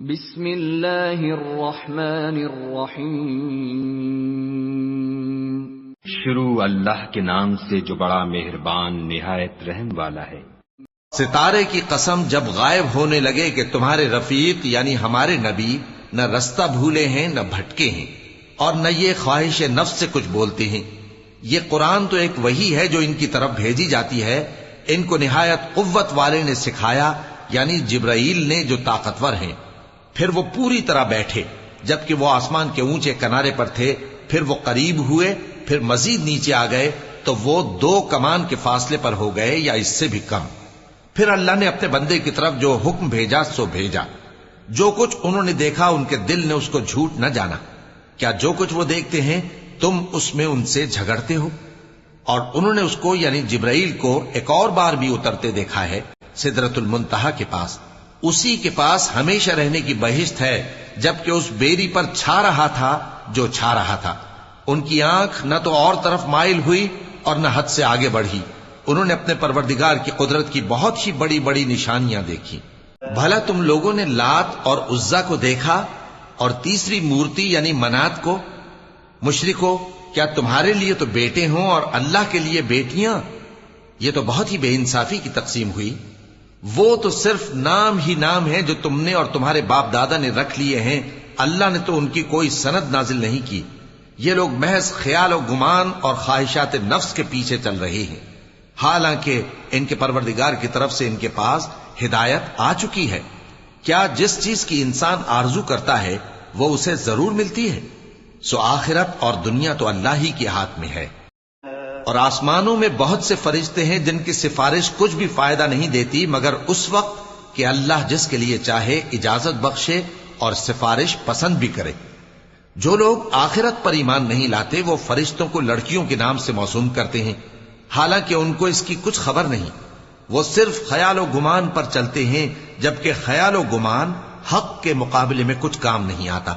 بسم اللہ الرحمن الرحیم۔ شروع اللہ کے نام سے جو بڑا مہربان نہایت رحم والا ہے۔ ستارے کی قسم جب غائب ہونے لگے کہ تمہارے رفیق یعنی ہمارے نبی نہ رستہ بھولے ہیں نہ بھٹکے ہیں اور نہ یہ خواہش نفس سے کچھ بولتے ہیں۔ یہ قرآن تو ایک وحی ہے جو ان کی طرف بھیجی جاتی ہے۔ ان کو نہایت قوت والے نے سکھایا یعنی جبرائیل نے جو طاقتور ہیں۔ پھر وہ پوری طرح بیٹھے جبکہ وہ آسمان کے اونچے کنارے پر تھے، پھر وہ قریب ہوئے، پھر مزید نیچے آ گئے تو وہ 2 کمان کے فاصلے پر ہو گئے یا اس سے بھی کم۔ پھر اللہ نے اپنے بندے کی طرف جو حکم بھیجا سو بھیجا۔ جو کچھ انہوں نے دیکھا ان کے دل نے اس کو جھوٹ نہ جانا۔ کیا جو کچھ وہ دیکھتے ہیں تم اس میں ان سے جھگڑتے ہو؟ اور انہوں نے اس کو یعنی جبرائیل کو ایک اور بار بھی اترتے دیکھا ہے سدرۃ المنتہا کے پاس۔ اسی کے پاس ہمیشہ رہنے کی بہشت ہے، جبکہ اس بیری پر چھا رہا تھا جو چھا رہا تھا۔ ان کی آنکھ نہ تو اور طرف مائل ہوئی اور نہ حد سے آگے بڑھی۔ انہوں نے اپنے پروردگار کی قدرت کی بہت ہی بڑی بڑی نشانیاں دیکھی۔ بھلا تم لوگوں نے لات اور عزا کو دیکھا اور تیسری مورتی یعنی منات کو؟ مشرکو، کیا تمہارے لیے تو بیٹے ہوں اور اللہ کے لیے بیٹیاں؟ یہ تو بہت ہی بے انصافی کی تقسیم ہوئی۔ وہ تو صرف نام ہی نام ہے جو تم نے اور تمہارے باپ دادا نے رکھ لیے ہیں، اللہ نے تو ان کی کوئی سند نازل نہیں کی۔ یہ لوگ محض خیال و گمان اور خواہشات نفس کے پیچھے چل رہے ہیں، حالانکہ ان کے پروردگار کی طرف سے ان کے پاس ہدایت آ چکی ہے۔ کیا جس چیز کی انسان آرزو کرتا ہے وہ اسے ضرور ملتی ہے؟ سو آخرت اور دنیا تو اللہ ہی کے ہاتھ میں ہے۔ اور آسمانوں میں بہت سے فرشتے ہیں جن کی سفارش کچھ بھی فائدہ نہیں دیتی مگر اس وقت کہ اللہ جس کے لیے چاہے اجازت بخشے اور سفارش پسند بھی کرے۔ جو لوگ آخرت پر ایمان نہیں لاتے وہ فرشتوں کو لڑکیوں کے نام سے موسوم کرتے ہیں، حالانکہ ان کو اس کی کچھ خبر نہیں۔ وہ صرف خیال و گمان پر چلتے ہیں، جبکہ خیال و گمان حق کے مقابلے میں کچھ کام نہیں آتا۔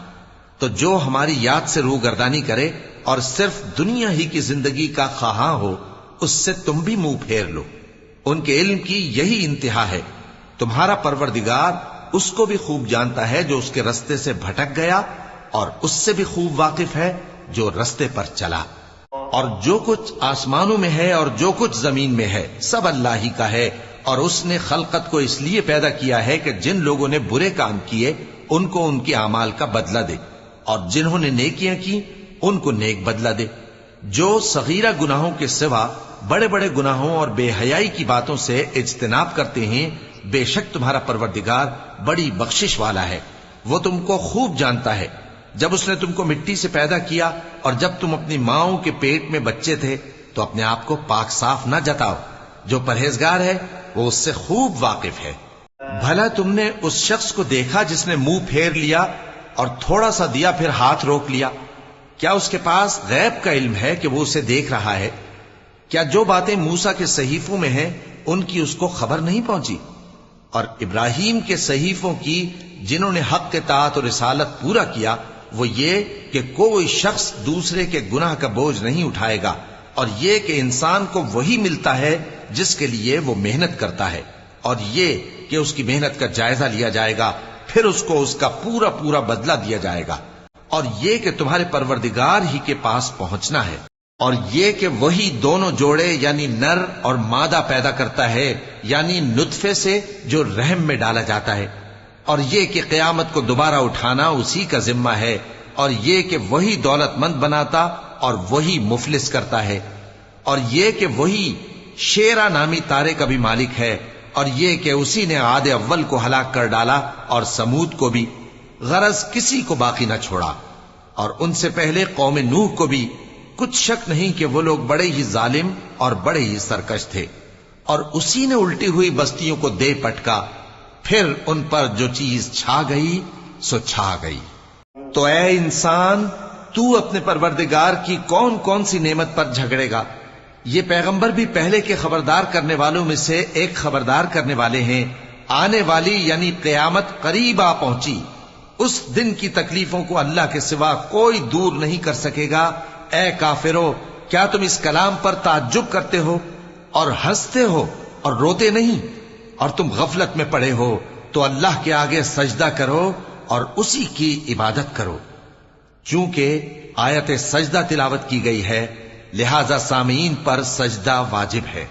تو جو ہماری یاد سے روگردانی کرے اور صرف دنیا ہی کی زندگی کا خواہاں ہو، اس سے تم بھی منہ پھیر لو۔ ان کے علم کی یہی انتہا ہے۔ تمہارا پروردگار اس کو بھی خوب جانتا ہے جو اس کے رستے سے بھٹک گیا، اور اس سے بھی خوب واقف ہے جو رستے پر چلا۔ اور جو کچھ آسمانوں میں ہے اور جو کچھ زمین میں ہے سب اللہ ہی کا ہے، اور اس نے خلقت کو اس لیے پیدا کیا ہے کہ جن لوگوں نے برے کام کیے ان کو ان کے اعمال کا بدلہ دے، اور جنہوں نے نیکیاں کی ان کو نیک بدلہ دے۔ جو صغیرہ گناہوں کے سوا بڑے بڑے گناہوں اور بے حیائی کی باتوں سے اجتناب کرتے ہیں، بے شک تمہارا پروردگار بڑی بخشش والا ہے۔ وہ تم کو خوب جانتا ہے۔ جب اس نے تم کو مٹی سے پیدا کیا اور جب تم اپنی ماؤں کے پیٹ میں بچے تھے تو اپنے آپ کو پاک صاف نہ جتاؤ۔ جو پرہیزگار ہے وہ اس سے خوب واقف ہے۔ بھلا تم نے اس شخص کو دیکھا جس نے منہ پھیر لیا اور تھوڑا سا دیا پھر ہاتھ روک لیا؟ کیا اس کے پاس غیب کا علم ہے کہ وہ اسے دیکھ رہا ہے؟ کیا جو باتیں موسیٰ کے صحیفوں میں ہیں ان کی اس کو خبر نہیں پہنچی؟ اور ابراہیم کے صحیفوں کی جنہوں نے حق اطاعت اور رسالت پورا کیا، وہ یہ کہ کوئی شخص دوسرے کے گناہ کا بوجھ نہیں اٹھائے گا، اور یہ کہ انسان کو وہی ملتا ہے جس کے لیے وہ محنت کرتا ہے، اور یہ کہ اس کی محنت کا جائزہ لیا جائے گا، پھر اس کو اس کا پورا پورا بدلہ دیا جائے گا، اور یہ کہ تمہارے پروردگار ہی کے پاس پہنچنا ہے، اور یہ کہ وہی دونوں جوڑے یعنی نر اور مادہ پیدا کرتا ہے، یعنی نطفے سے جو رحم میں ڈالا جاتا ہے، اور یہ کہ قیامت کو دوبارہ اٹھانا اسی کا ذمہ ہے، اور یہ کہ وہی دولت مند بناتا اور وہی مفلس کرتا ہے، اور یہ کہ وہی شیرا نامی تارے کا بھی مالک ہے، اور یہ کہ اسی نے عاد اول کو ہلاک کر ڈالا اور سمود کو بھی، غرض کسی کو باقی نہ چھوڑا، اور ان سے پہلے قوم نوح کو بھی۔ کچھ شک نہیں کہ وہ لوگ بڑے ہی ظالم اور بڑے ہی سرکش تھے، اور اسی نے الٹی ہوئی بستیوں کو دے پٹکا، پھر ان پر جو چیز چھا گئی سو چھا گئی۔ تو اے انسان، تو اپنے پروردگار کی کون کون سی نعمت پر جھگڑے گا؟ یہ پیغمبر بھی پہلے کے خبردار کرنے والوں میں سے ایک خبردار کرنے والے ہیں۔ آنے والی یعنی قیامت قریب آ پہنچی، اس دن کی تکلیفوں کو اللہ کے سوا کوئی دور نہیں کر سکے گا۔ اے کافرو، کیا تم اس کلام پر تعجب کرتے ہو اور ہنستے ہو اور روتے نہیں؟ اور تم غفلت میں پڑے ہو تو اللہ کے آگے سجدہ کرو اور اسی کی عبادت کرو. چونکہ آیت سجدہ تلاوت کی گئی ہے لہذا سامعین پر سجدہ واجب ہے.